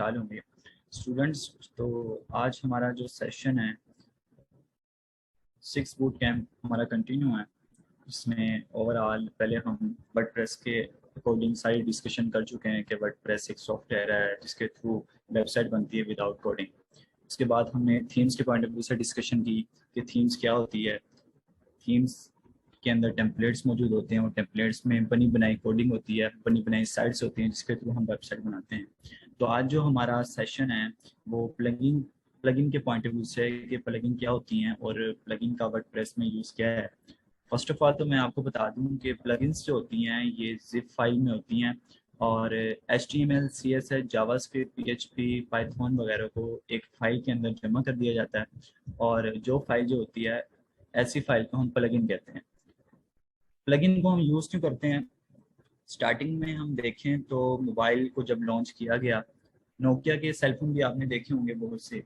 खुशहाल होंगे स्टूडेंट्स। तो आज हमारा जो सेशन है 6 बूट कैंप हमारा कंटिन्यू है। इसमें ओवरऑल पहले हम वर्डप्रेस के अकॉर्डिंग सारी डिस्कशन कर चुके हैं कि वर्डप्रेस एक सॉफ्टवेयर है जिसके थ्रू वेबसाइट बनती है विदाउट कोडिंग। उसके बाद हमने थीम्स के पॉइंट ऑफ व्यू से डिस्कशन की कि थीम्स क्या होती है। थीम्स के अंदर टेम्पलेट्स मौजूद होते हैं और टेम्पलेट्स में बनी बनाई कोडिंग होती है, बनी बनाई साइट्स होती हैं जिसके थ्रू हम वेबसाइट बनाते हैं। तो आज जो हमारा सेशन है वो प्लगइन के पॉइंट ऑफ व्यू से है कि प्लगइन क्या होती हैं और प्लगइन का वर्डप्रेस में यूज़ क्या है। फर्स्ट ऑफ ऑल तो मैं आपको बता दूं कि प्लगइन्स जो होती हैं ये जिप फाइल में होती हैं और HTML, CSS, JavaScript, PHP, Python वगैरह को एक फाइल के अंदर जमा कर दिया जाता है और जो फाइल जो होती है ऐसी फाइल को हम प्लगइन कहते हैं। प्लगइन को हम यूज़ क्यों करते हैं? स्टार्टिंग में हम देखें तो मोबाइल को जब लॉन्च किया गया, नोकिया के सेलफोन भी आपने देखे होंगे बहुत से,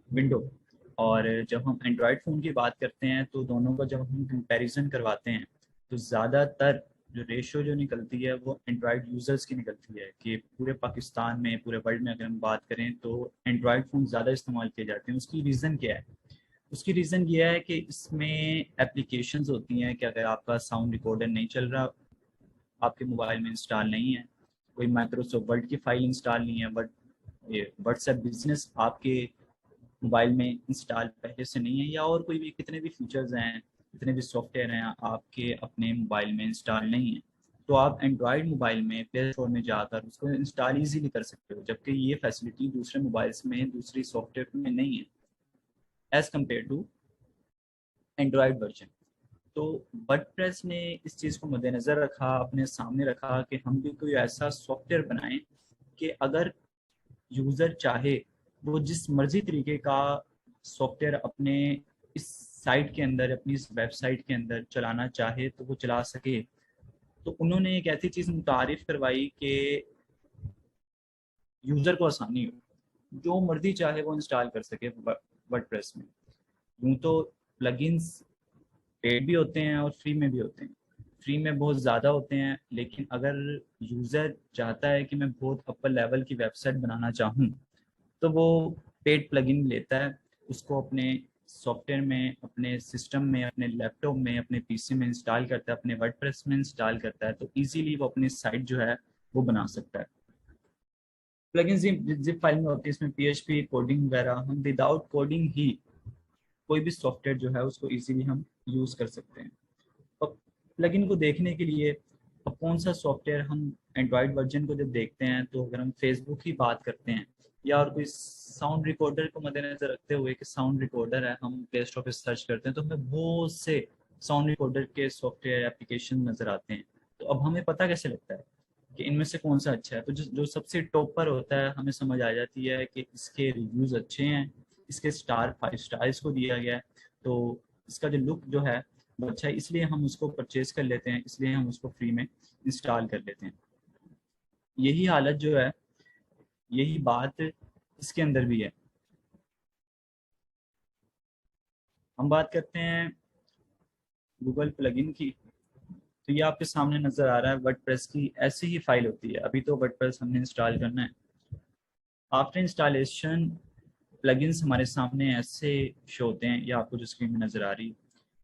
विंडो। और जब हम एंड्रॉयड फ़ोन की बात करते हैं तो दोनों का जब हम कंपैरिजन करवाते हैं तो ज़्यादातर जो रेशो जो निकलती है वो एंड्रॉयड यूज़र्स की निकलती है कि पूरे पाकिस्तान में, पूरे वर्ल्ड में अगर हम बात करें तो एंड्रॉयड फ़ोन ज़्यादा इस्तेमाल किए जाते हैं। उसकी रीज़न क्या है? उसकी रीज़न ये है कि इसमें एप्लीकेशंस होती हैं कि अगर आपका साउंड रिकॉर्डर नहीं चल रहा, आपके मोबाइल में इंस्टॉल नहीं है, कोई माइक्रोसॉफ्ट वर्ड की फाइल इंस्टॉल नहीं है, बट ये व्हाट्सएप बिजनेस आपके मोबाइल में इंस्टॉल पहले से नहीं है, या और कोई भी कितने भी फीचर्स हैं, कितने भी सॉफ्टवेयर हैं आपके अपने मोबाइल में इंस्टॉल नहीं है, तो आप एंड्रॉयड मोबाइल में प्ले स्टोर में जाकर उसको इंस्टॉल ईजीली कर सकते हो। जबकि ये फैसिलिटी दूसरे मोबाइल्स में, दूसरी सॉफ्टवेयर में नहीं है as compared to Android version. तो वर्डप्रेस ने इस चीज़ को मद्देनज़र रखा, अपने सामने रखा कि हम भी कोई ऐसा सॉफ्टवेयर बनाएं कि अगर यूज़र चाहे वो जिस मर्जी तरीके का सॉफ्टवेयर अपने इस साइट के अंदर, अपनी इस वेबसाइट के अंदर चलाना चाहे तो वो चला सके। तो उन्होंने एक ऐसी चीज़ मुतारिफ करवाई कि यूज़र को आसानी हो, जो मर्जी चाहे वो इंस्टॉल कर सके वर्डप्रेस में। यूँ तो प्लगइन्स पेड भी होते हैं और फ्री में भी होते हैं। फ्री में बहुत ज़्यादा होते हैं, लेकिन अगर यूज़र चाहता है कि मैं बहुत अपर लेवल की वेबसाइट बनाना चाहूँ तो वो पेड प्लगइन लेता है, उसको अपने सॉफ्टवेयर में, अपने सिस्टम में, अपने लैपटॉप में, अपने पीसी में इंस्टॉल करता है, अपने वर्डप्रेस में इंस्टॉल करता है, तो इजीली वो अपनी साइट जो है वो बना सकता है। प्लगइन जिप फाइल में होती है, इसमें PHP कोडिंग वगैरह, हम विदाउट कोडिंग ही कोई भी सॉफ्टवेयर जो है उसको इजीली हम यूज़ कर सकते हैं। अब प्लगइन को देखने के लिए अब कौन सा सॉफ्टवेयर, हम एंड्रॉयड वर्जन को जब देखते हैं तो अगर हम फेसबुक की बात करते हैं या और कोई साउंड रिकॉर्डर को मद्देनजर रखते हुए कि साउंड रिकॉर्डर है, हम प्ले स्टोर पे सर्च करते हैं तो हमें बहुत से साउंड रिकॉर्डर के सॉफ्टवेयर एप्लीकेशन नज़र आते हैं। तो अब हमें पता कैसे लगता है कि इनमें से कौन सा अच्छा है? तो जो सबसे टॉप पर होता है हमें समझ आ जाती है कि इसके रिव्यूज़ अच्छे हैं, इसके स्टार 5 स्टार को दिया गया है, तो इसका जो लुक जो है वो अच्छा है, इसलिए हम उसको परचेज कर लेते हैं, इसलिए हम उसको फ्री में इंस्टॉल कर लेते हैं। यही हालत जो है, यही बात इसके अंदर भी है। हम बात करते हैं गूगल प्लगइन की, तो ये आपके सामने नज़र आ रहा है वर्डप्रेस की ऐसी ही फाइल होती है। अभी तो वर्डप्रेस हमने इंस्टॉल करना है। आफ्टर इंस्टॉलेशन प्लगइन्स हमारे सामने ऐसे शो होते हैं, ये आपको जो स्क्रीन में नज़र आ रही है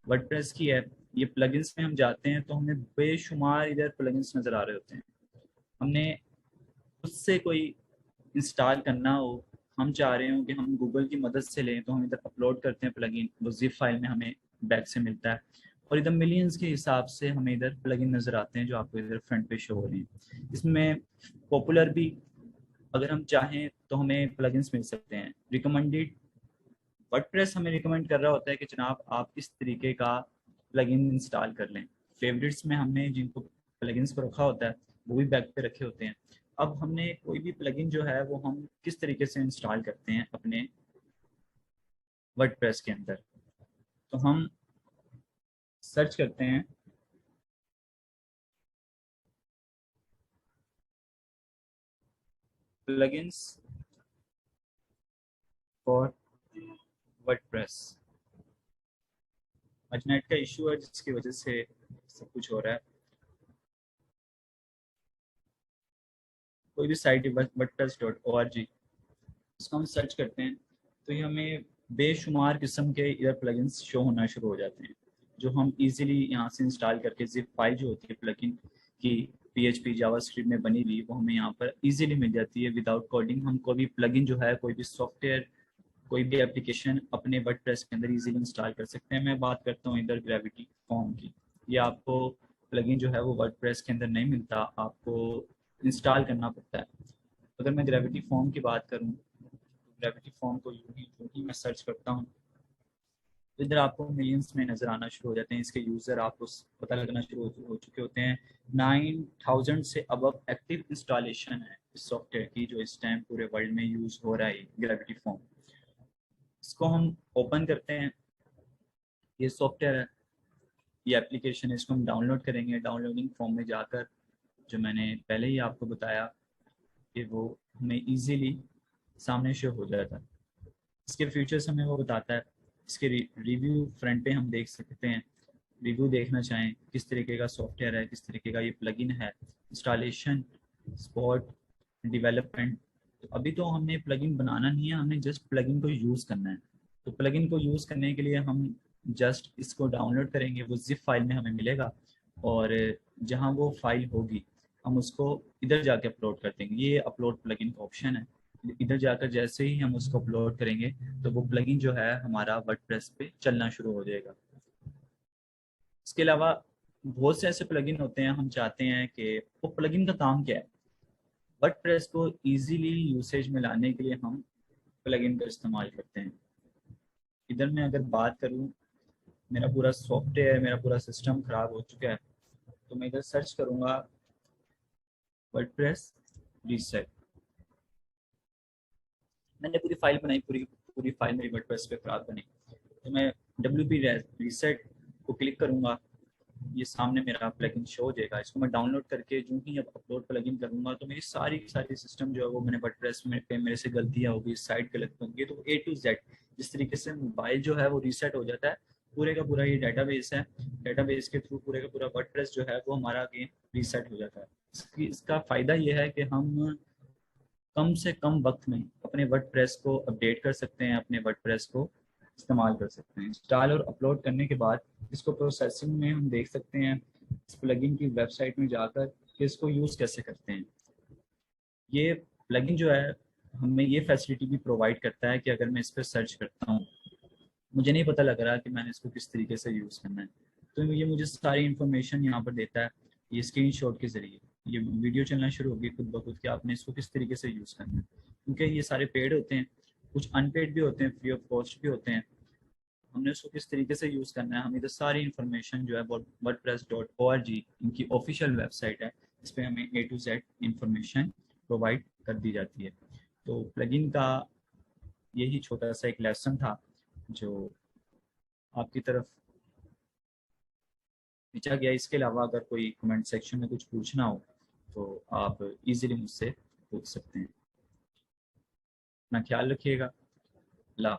वर्डप्रेस की है। ये प्लगइन्स में हम जाते हैं तो हमें बेशुमार इधर प्लगइन्स नज़र आ रहे होते हैं। हमने उससे कोई इंस्टॉल करना हो, हम चाह रहे हो कि हम गूगल की मदद से लें, तो हम इधर अपलोड करते हैं प्लगइन, वो जिप फाइल में हमें बैक से मिलता है और इधर मिलियंस के हिसाब से हमें इधर प्लगइन नज़र आते हैं जो आपको इधर फ्रंट पे शो हो रहे हैं। इसमें पॉपुलर भी अगर हम चाहें तो हमें प्लगइन्स मिल सकते हैं। रिकमेंडेड वर्डप्रेस हमें रिकमेंड कर रहा होता है कि जनाब आप इस तरीके का प्लगइन इंस्टॉल कर लें। फेवरेट्स में हमने जिनको प्लगइन्स को रखा होता है वो भी बैक पे रखे होते हैं। अब हमने कोई भी प्लगइन जो है वो हम किस तरीके से इंस्टॉल करते हैं अपने वर्डप्रेस के अंदर, तो हम सर्च करते हैं प्लगइन्स फॉर वर्डप्रेस। आज नेट का इशू है जिसकी वजह से सब कुछ हो रहा है। कोई भी साइट वर्डप्रेस.org, इसको हम सर्च करते हैं तो ये हमें बेशुमार किस्म के इधर प्लगइन्स शो होना शुरू हो जाते हैं, जो हम इजीली यहाँ से इंस्टॉल करके जिप फाइल जो होती है प्लगइन की PHP जावास्क्रिप्ट में बनी हुई, वो हमें यहाँ पर इजीली मिल जाती है विदाउट कोडिंग। हम कोई भी प्लगइन जो है, कोई भी सॉफ्टवेयर, कोई भी एप्लीकेशन अपने वर्डप्रेस के अंदर इजीली इंस्टॉल कर सकते हैं। मैं बात करता हूँ इधर ग्रेविटी फॉर्म की। ये आपको प्लगइन जो है वो वर्डप्रेस के अंदर नहीं मिलता, आपको इंस्टॉल करना पड़ता है। अगर मैं ग्रेविटी फॉर्म की बात करूँ, ग्रेविटी फॉर्म को यूं ही मैं सर्च करता हूँ तो इधर आपको मिलियंस में नज़र आना शुरू हो जाते हैं। इसके यूज़र आपको पता लगना शुरू हो चुके होते हैं। 9000 से अबव एक्टिव इंस्टॉलेशन है इस सॉफ्टवेयर की, जो इस टाइम पूरे वर्ल्ड में यूज़ हो रहा है ग्रेविटी फॉर्म। इसको हम ओपन करते हैं। ये सॉफ्टवेयर है, ये एप्लीकेशन है, इसको हम डाउनलोड करेंगे। डाउनलोडिंग फॉर्म में जाकर, जो मैंने पहले ही आपको बताया कि वो हमें इजीली सामने शो हो जाता है। इसके फीचर्स हमें वो बताता है। इसके रिव्यू फ्रंट पे हम देख सकते हैं। रिव्यू देखना चाहें किस तरीके का सॉफ्टवेयर है, किस तरीके का ये प्लगइन है, इंस्टॉलेशन, सपोर्ट, डेवलपमेंट। तो अभी तो हमने प्लगइन बनाना नहीं है, हमें जस्ट प्लगइन को यूज़ करना है। तो प्लगइन को यूज़ करने के लिए हम जस्ट इसको डाउनलोड करेंगे, वो जिप फाइल में हमें मिलेगा, और जहाँ वो फाइल होगी हम उसको इधर जाके अपलोड कर देंगे। ये अपलोड प्लगइन का ऑप्शन है। इधर जाकर जैसे ही हम उसको अपलोड करेंगे तो वो प्लगइन जो है हमारा वर्डप्रेस पे चलना शुरू हो जाएगा। इसके अलावा बहुत से ऐसे प्लगइन होते हैं, हम चाहते हैं कि वो प्लगइन का काम क्या है। वर्डप्रेस को इजीली यूसेज में लाने के लिए हम प्लगइन का इस्तेमाल करते हैं। इधर मैं अगर बात करूं, मेरा पूरा सॉफ्टवेयर, मेरा पूरा सिस्टम खराब हो चुका है, तो मैं इधर सर्च करूंगा वर्डप्रेस रीसेट। मैंने पूरी फाइल बनाई, पूरी पूरी फाइल मेरी वर्डप्रेस पे खराब बनी। तो मैं WP रीसेट को क्लिक करूंगा, ये सामने मेरा प्लगइन शो हो जाएगा। इसको मैं डाउनलोड करके जो ही अब अपलोड प्लगइन करूंगा तो मेरी सारी सारी सिस्टम जो है वो मैंने वर्डप्रेस में पे मेरे से गलतियां होगी, साइट गलत होंगी, तो A to Z जिस तरीके से मोबाइल जो है वो रीसेट हो जाता है, पूरे का पूरा ये डाटाबेस है, डाटाबेस के थ्रू पूरे का पूरा वर्डप्रेस जो है वो हमारा अगेन रीसेट हो जाता है। इसका फ़ायदा ये है कि हम कम से कम वक्त में अपने वर्डप्रेस को अपडेट कर सकते हैं, अपने वर्डप्रेस को इस्तेमाल कर सकते हैं। इंस्टॉल और अपलोड करने के बाद इसको प्रोसेसिंग में हम देख सकते हैं इस प्लगइन की वेबसाइट में जाकर कि इसको यूज़ कैसे करते हैं। ये प्लगइन जो है हमें ये फैसिलिटी भी प्रोवाइड करता है कि अगर मैं इस पर सर्च करता हूँ, मुझे नहीं पता लग रहा कि मैंने इसको किस तरीके से यूज़ करना है, तो ये मुझे सारी इन्फॉर्मेशन यहाँ पर देता है। ये स्क्रीनशॉट के ज़रिए ये वीडियो चलना शुरू होगी खुद ब खुद कि आपने इसको किस तरीके से यूज़ करना है, क्योंकि ये सारे पेड होते हैं, कुछ अनपेड भी होते हैं, फ्री ऑफ कॉस्ट भी होते हैं। हमने उसको किस तरीके से यूज़ करना है, हमें तो सारी इन्फॉर्मेशन जो है wordpress.org इनकी ऑफिशियल वेबसाइट है, इस पर हमें A to Z information provide कर दी जाती है। तो प्लगइन का यही छोटा सा एक लेसन था जो आपकी तरफ भेजा गया। इसके अलावा अगर कोई कमेंट सेक्शन में कुछ पूछना हो तो आप इजीली मुझसे पूछ सकते हैं। अपना ख्याल रखिएगा। अल्लाह।